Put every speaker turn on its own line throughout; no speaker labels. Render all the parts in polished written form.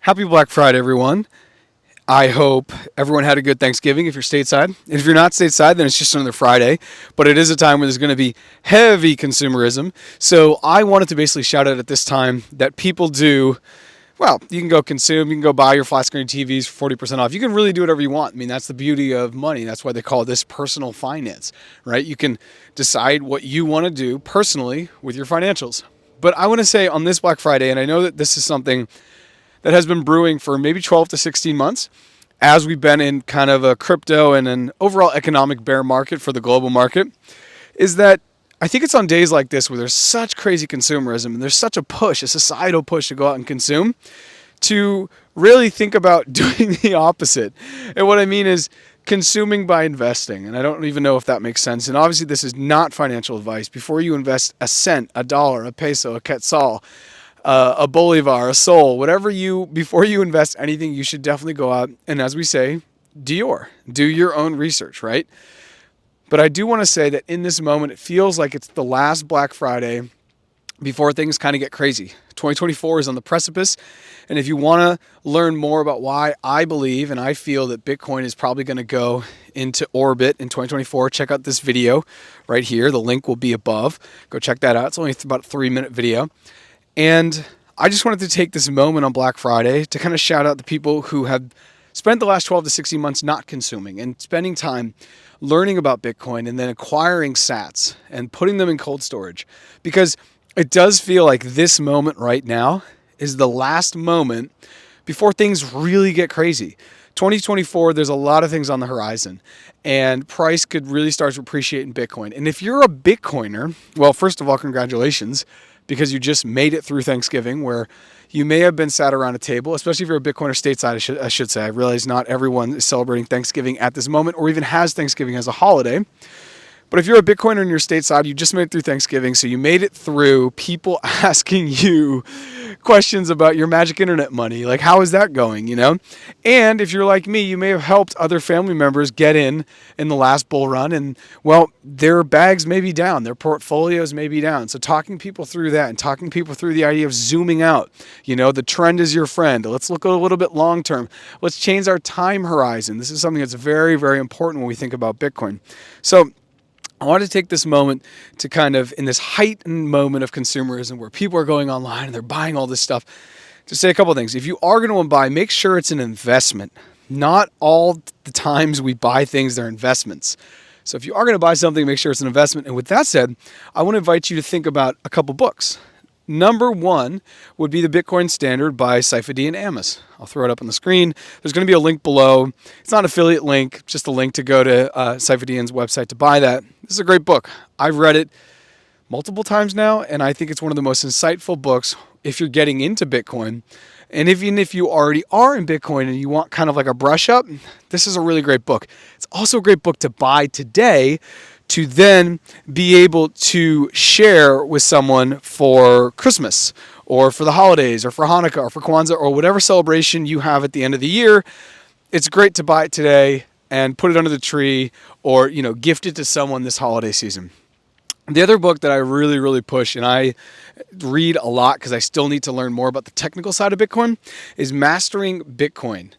Happy Black Friday, everyone. I hope everyone had a good Thanksgiving if you're stateside. And if you're not stateside, then it's just another Friday. But it is a time where there's going to be heavy consumerism. So I wanted to basically shout out at this time that people do, well, you can go consume, you can go buy your flat screen TVs for 40% off. You can really do whatever you want. I mean, that's the beauty of money. That's why they call this personal finance, right? You can decide what you want to do personally with your financials. But I want to say on this Black Friday, and I know that this is something that has been brewing for maybe 12 to 16 months as we've been in kind of a crypto and an overall economic bear market for the global market, is that I think it's on days like this where there's such crazy consumerism and there's such a push, a societal push to go out and consume, to really think about doing the opposite. And what I mean is consuming by investing. And I don't even know if that makes sense. And obviously this is not financial advice. Before you invest a cent, a dollar, a peso, a quetzal, a bolivar, a sol, before you invest anything, you should definitely go out and, as we say, do your own research, right? But I do want to say that in this moment, it feels like it's the last Black Friday before things kind of get crazy. 2024 is on the precipice. And if you want to learn more about why I believe and I feel that Bitcoin is probably going to go into orbit in 2024, check out this video right here. The link will be above. Go check that out. It's only about a 3-minute video. And I just wanted to take this moment on Black Friday to kind of shout out the people who have spent the last 12 to 16 months not consuming and spending time learning about Bitcoin and then acquiring sats and putting them in cold storage. Because it does feel like this moment right now is the last moment before things really get crazy. 2024, there's a lot of things on the horizon, and price could really start to appreciate in Bitcoin. And if you're a Bitcoiner, well, first of all, congratulations, because you just made it through Thanksgiving, where you may have been sat around a table, especially if you're a Bitcoiner stateside, I should say. I realize not everyone is celebrating Thanksgiving at this moment or even has Thanksgiving as a holiday. But if you're a Bitcoiner and you're stateside, you just made it through Thanksgiving, so you made it through people asking you questions about your magic internet money. Like, how is that going, you know? And if you're like me, you may have helped other family members get in the last bull run, and, well, their bags may be down, their portfolios may be down. So talking people through that and talking people through the idea of zooming out, you know, the trend is your friend. Let's look a little bit long term. Let's change our time horizon. This is something that's very, very important when we think about Bitcoin. So I want to take this moment to kind of, in this heightened moment of consumerism where people are going online and they're buying all this stuff, to say a couple of things. If you are going to buy, make sure it's an investment. Not all the times we buy things, they're investments. So if you are going to buy something, make sure it's an investment. And with that said, I want to invite you to think about a couple books. Number one would be The Bitcoin Standard by Saifedean Ammous. I'll throw it up on the screen. There's going to be a link below. It's not an affiliate link, just a link to go to Saifedean's website to buy that. This is a great book. I've read it multiple times now, and I think it's one of the most insightful books if you're getting into Bitcoin. And even if you already are in Bitcoin and you want kind of like a brush up, this is a really great book. It's also a great book to buy today to then be able to share with someone for Christmas or for the holidays or for Hanukkah or for Kwanzaa or whatever celebration you have at the end of the year. It's great to buy it today and put it under the tree or, you know, gift it to someone this holiday season. The other book that I really, really push, and I read a lot because I still need to learn more about the technical side of Bitcoin, is Mastering Bitcoin.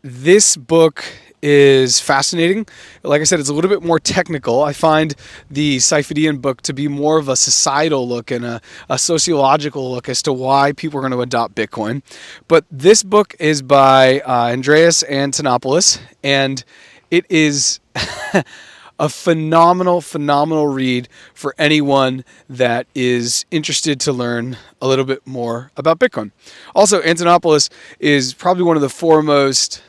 This book is fascinating. Like I said, it's a little bit more technical. I find the Saifedean book to be more of a societal look and a sociological look as to why people are going to adopt Bitcoin. But this book is by Andreas Antonopoulos, and it is a phenomenal read for anyone that is interested to learn a little bit more about Bitcoin. Also, Antonopoulos is probably one of the foremost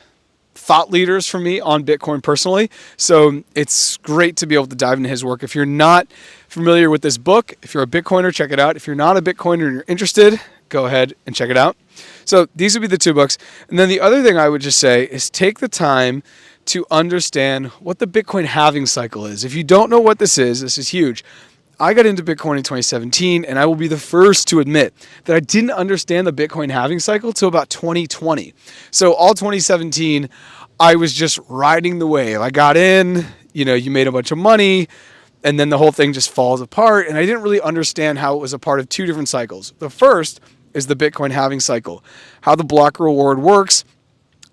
thought leaders for me on Bitcoin personally. So it's great to be able to dive into his work. If you're not familiar with this book, if you're a Bitcoiner, check it out. If you're not a Bitcoiner and you're interested, go ahead and check it out. So these would be the two books. And then the other thing I would just say is take the time to understand what the Bitcoin halving cycle is. If you don't know what this is huge. I got into Bitcoin in 2017, and I will be the first to admit that I didn't understand the Bitcoin halving cycle till about 2020. So all 2017, I was just riding the wave. I got in, you made a bunch of money, and then the whole thing just falls apart. And I didn't really understand how it was a part of two different cycles. The first is the Bitcoin halving cycle, how the block reward works,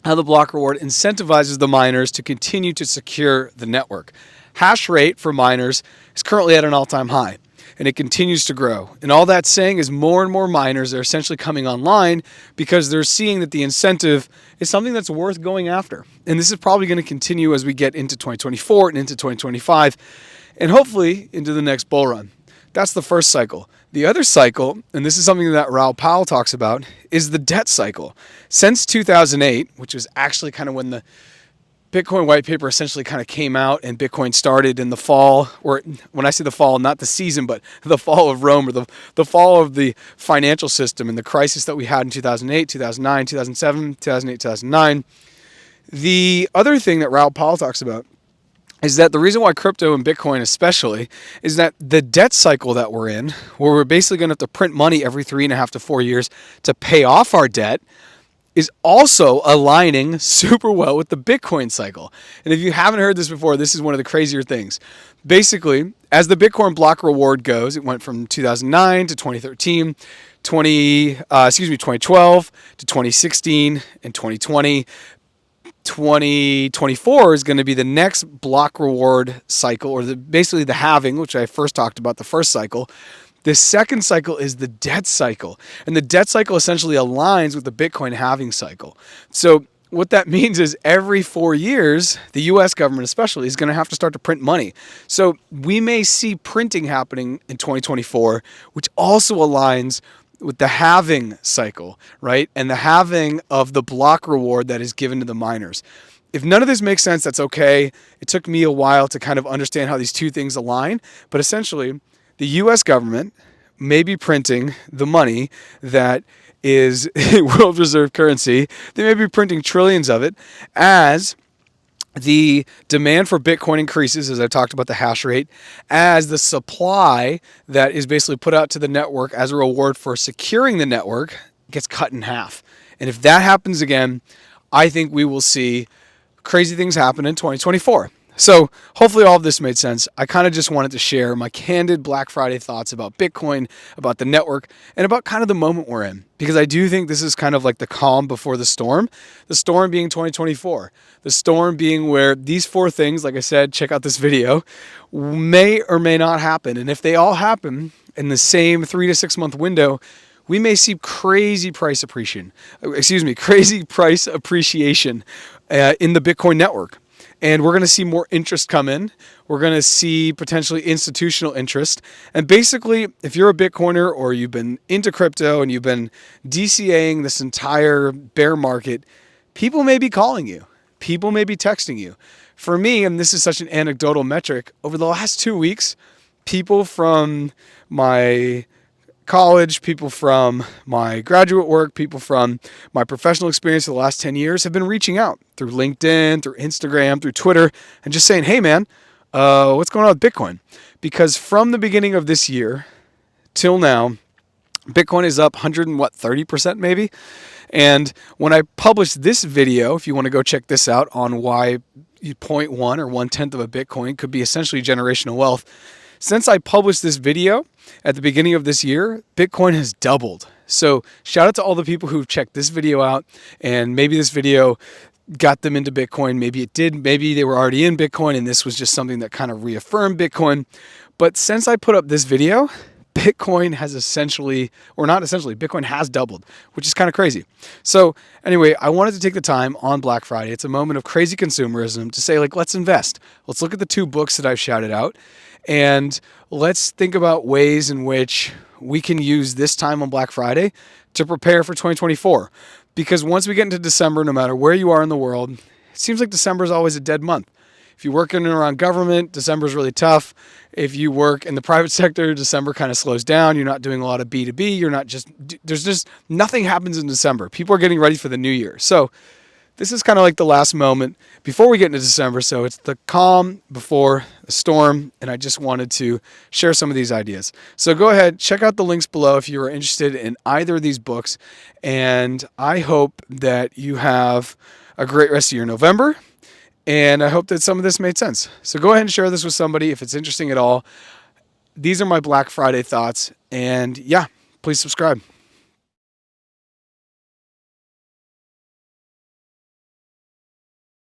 how the block reward incentivizes the miners to continue to secure the network. Hash rate for miners is currently at an all-time high, and it continues to grow. And all that's saying is more and more miners are essentially coming online because they're seeing that the incentive is something that's worth going after. And this is probably going to continue as we get into 2024 and into 2025, and hopefully into the next bull run. That's the first cycle. The other cycle, and this is something that Raoul Pal talks about, is the debt cycle. Since 2008, which was actually kind of when the Bitcoin white paper essentially kind of came out and Bitcoin started in the fall, or when I say the fall, not the season, but the fall of Rome, or the fall of the financial system and the crisis that we had in 2008, 2009, 2007, 2008, 2009. The other thing that Raoul Pal talks about is that the reason why crypto and Bitcoin especially is that the debt cycle that we're in, where we're basically going to have to print money every 3.5 to 4 years to pay off our debt, is also aligning super well with the Bitcoin cycle. And if you haven't heard this before, this is one of the crazier things. Basically, as the Bitcoin block reward goes, it went from 2009 to 2013, 2012 to 2016 and 2020. 2024 is going to be the next block reward cycle, or basically the halving, which I first talked about, the first cycle. The second cycle is the debt cycle, and the debt cycle essentially aligns with the Bitcoin halving cycle. So what that means is every 4 years, the U.S. government especially is going to have to start to print money. So we may see printing happening in 2024, which also aligns with the halving cycle, right? And the halving of the block reward that is given to the miners. If none of this makes sense, that's okay. It took me a while to kind of understand how these two things align, but essentially, the U.S. government may be printing the money that is world reserve currency. They may be printing trillions of it as the demand for Bitcoin increases, as I talked about the hash rate, as the supply that is basically put out to the network as a reward for securing the network gets cut in half. And if that happens again, I think we will see crazy things happen in 2024. So hopefully all of this made sense. I kind of just wanted to share my candid Black Friday thoughts about Bitcoin, about the network, and about kind of the moment we're in. Because I do think this is kind of like the calm before the storm being 2024. The storm being where these 4 things, like I said, check out this video, may or may not happen. And if they all happen in the same 3 to 6 month window, we may see crazy price appreciation in the Bitcoin network. And we're going to see more interest come in. We're going to see potentially institutional interest. And basically, if you're a Bitcoiner or you've been into crypto and you've been DCAing this entire bear market, people may be calling you. People may be texting you. For me, and this is such an anecdotal metric, over the last 2 weeks, people from my college, people from my graduate work, people from my professional experience for the last 10 years have been reaching out through LinkedIn, through Instagram, through Twitter, and just saying, hey man, what's going on with Bitcoin? Because from the beginning of this year till now, Bitcoin is up 30% maybe. And when I published this video, if you want to go check this out on why 0.1 or 1/10 of a Bitcoin could be essentially generational wealth, since I published this video at the beginning of this year, Bitcoin has doubled. So shout out to all the people who've checked this video out, and maybe this video got them into Bitcoin. Maybe it did. Maybe they were already in Bitcoin and this was just something that kind of reaffirmed Bitcoin. But since I put up this video, Bitcoin has Bitcoin has doubled, which is kind of crazy. So anyway, I wanted to take the time on Black Friday. It's a moment of crazy consumerism to say, let's invest. Let's look at the 2 books that I've shouted out, and let's think about ways in which we can use this time on Black Friday to prepare for 2024. Because once we get into December, no matter where you are in the world, it seems like December is always a dead month. If you work in and around government, December is really tough. If you work in the private sector, December kind of slows down. You're not doing a lot of B2B. There's just nothing happens in December. People are getting ready for the new year. So this is kind of like the last moment before we get into December. So it's the calm before the storm. And I just wanted to share some of these ideas. So go ahead, check out the links below if you are interested in either of these books. And I hope that you have a great rest of your November. And I hope that some of this made sense. So go ahead and share this with somebody if it's interesting at all. These are my Black Friday thoughts. And yeah, please subscribe.